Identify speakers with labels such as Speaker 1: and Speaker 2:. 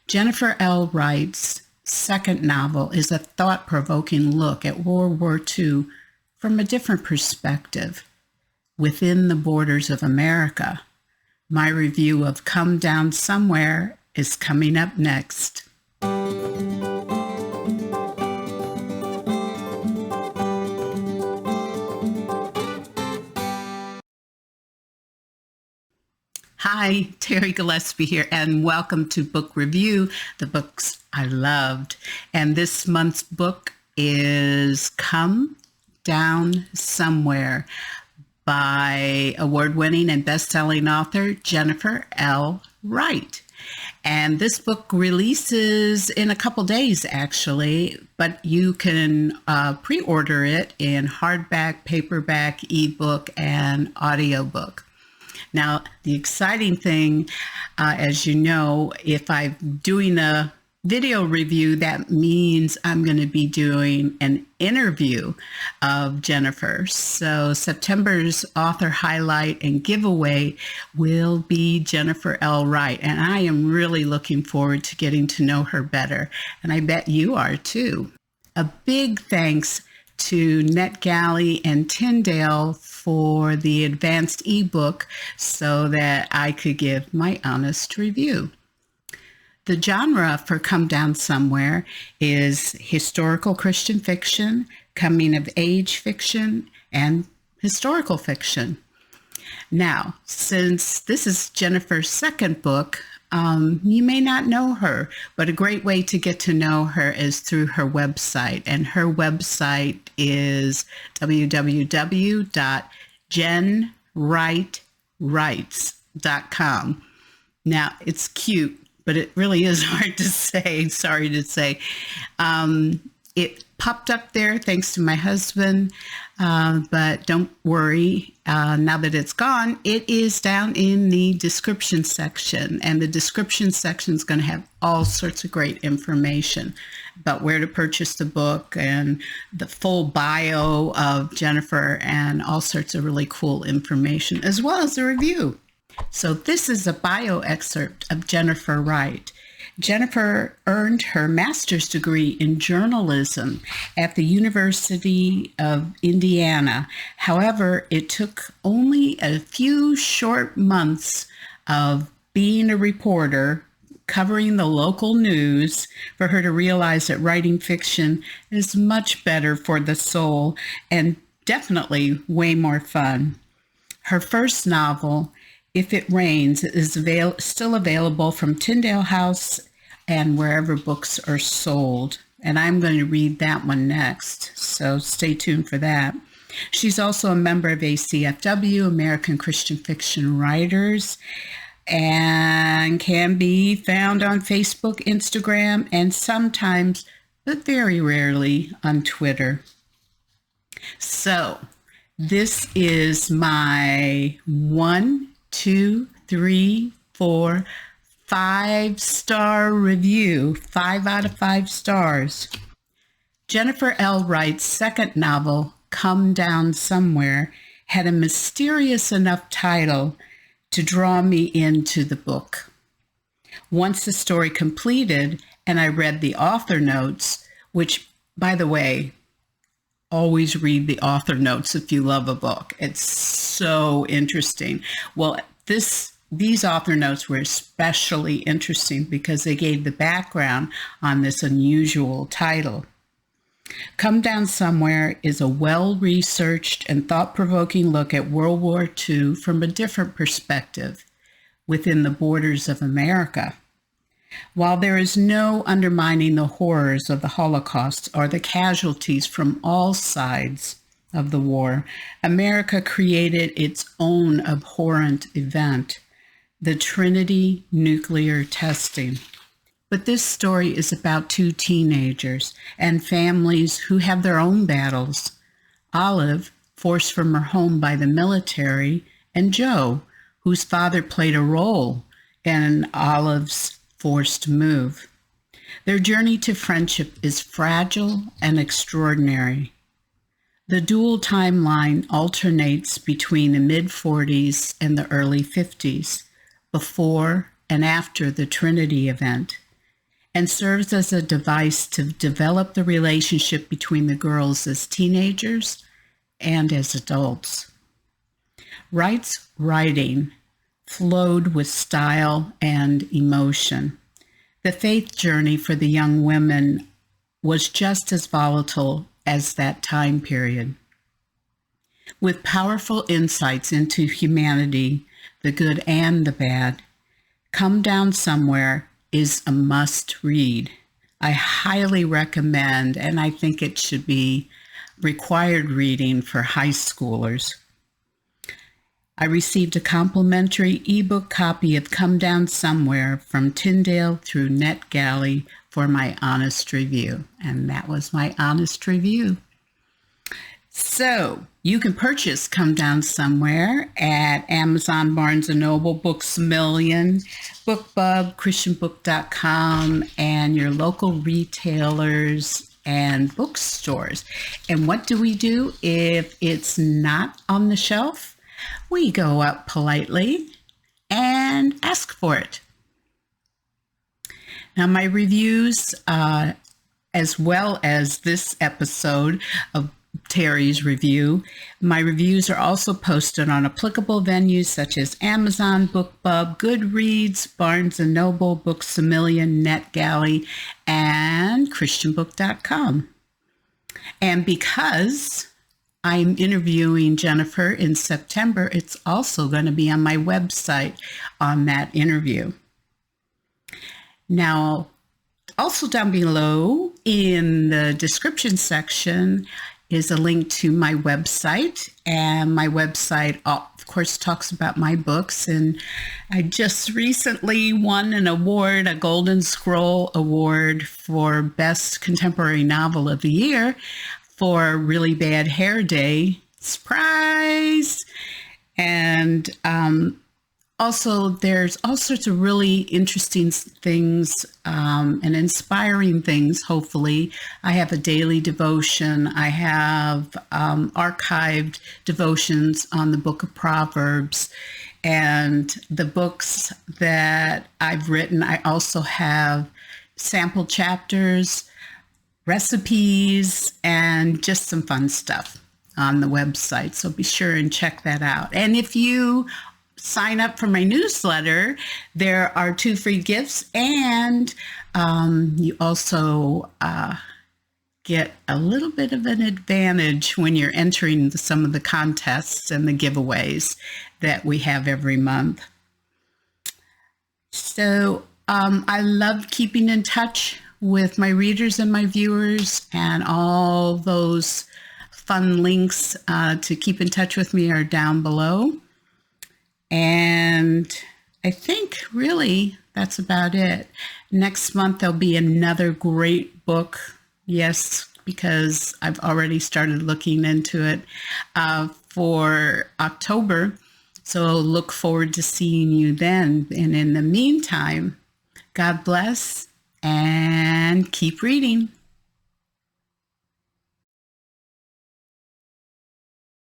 Speaker 1: Jennifer L. Wright's second novel is a thought-provoking look at World War II from a different perspective, within the borders of America. My review of Come Down Somewhere is coming up next. Hi, Terri Gillespie here, and welcome to Book Review, the books I loved. And this month's book is Come Down Somewhere by award-winning and best-selling author Jennifer L. Wright. And this book releases in a couple days, actually, but you can pre-order it in hardback, paperback, ebook, and audiobook. Now, the exciting thing, as you know, if I'm doing a video review, that means I'm going to be doing an interview of Jennifer. So September's author highlight and giveaway will be Jennifer L. Wright, and I am really looking forward to getting to know her better, and I bet you are too. A big thanks to NetGalley and Tyndale for the advanced ebook so that I could give my honest review. The genre for Come Down Somewhere is historical Christian fiction, coming of age fiction, and historical fiction. Now, since this is Jennifer's second book, you may not know her, but a great way to get to know her is through her website. And her website is www.jenwrightwrites.com. Now, it's cute, but it really is hard to say, sorry to say. It popped up there thanks to my husband, but don't worry, now that it's gone, it is down in the description section, and the description section is going to have all sorts of great information about where to purchase the book and the full bio of Jennifer and all sorts of really cool information, as well as a review. So this is a bio excerpt of Jennifer Wright. Jennifer earned her master's degree in journalism at the University of Indiana. However, it took only a few short months of being a reporter covering the local news for her to realize that writing fiction is much better for the soul and definitely way more fun. Her first novel, If It Rains, is still available from Tyndale House and wherever books are sold. And I'm going to read that one next, so stay tuned for that. She's also a member of ACFW, American Christian Fiction Writers, and can be found on Facebook, Instagram, and sometimes, but very rarely, on Twitter. So this is my 5-star review, 5 out of 5 stars. Jennifer L. Wright's second novel, Come Down Somewhere, had a mysterious enough title to draw me into the book. Once the story completed and I read the author notes, which, by the way, always read the author notes if you love a book. It's so interesting. Well, these author notes were especially interesting because they gave the background on this unusual title. Come Down Somewhere is a well-researched and thought-provoking look at World War II from a different perspective, within the borders of America. While there is no undermining the horrors of the Holocaust or the casualties from all sides of the war, America created its own abhorrent event, the Trinity nuclear testing. But this story is about two teenagers and families who have their own battles. Olive, forced from her home by the military, and Joe, whose father played a role in Olive's forced move. Their journey to friendship is fragile and extraordinary. The dual timeline alternates between the mid-40s and the early 50s, before and after the Trinity event. and serves as a device to develop the relationship between the girls as teenagers and as adults. Wright's writing flowed with style and emotion. The faith journey for the young women was just as volatile as that time period. With powerful insights into humanity, the good and the bad, Come Down Somewhere is a must read. I highly recommend, and I think it should be required reading for high schoolers. I received a complimentary ebook copy of Come Down Somewhere from Tyndale through NetGalley for my honest review. And that was my honest review. So you can purchase Come Down Somewhere at Amazon, Barnes & Noble, Books A Million, BookBub, ChristianBook.com, and your local retailers and bookstores. And what do we do if it's not on the shelf? We go up politely and ask for it. Now, my reviews, as well as this episode of Terri's review, my reviews are also posted on applicable venues such as Amazon, BookBub, Goodreads, Barnes & Noble, Books A Million, NetGalley, and ChristianBook.com. And because I'm interviewing Jennifer in September, it's also going to be on my website on that interview. Now, also down below in the description section is a link to my website, and my website, of course, talks about my books. And I just recently won an award, a Golden Scroll Award for Best Contemporary Novel of the Year for Really Bad Hair Day. Surprise! And also, there's all sorts of really interesting things and inspiring things, hopefully. I have a daily devotion. I have archived devotions on the Book of Proverbs. And the books that I've written, I also have sample chapters, recipes, and just some fun stuff on the website. So be sure and check that out. And if you sign up for my newsletter, there are 2 free gifts, and you also get a little bit of an advantage when you're entering some of the contests and the giveaways that we have every month. So I love keeping in touch with my readers and my viewers, and all those fun links to keep in touch with me are down below. And I think really that's about it. Next month, there'll be another great book. Yes, because I've already started looking into it for October. So look forward to seeing you then. And in the meantime, God bless and keep reading.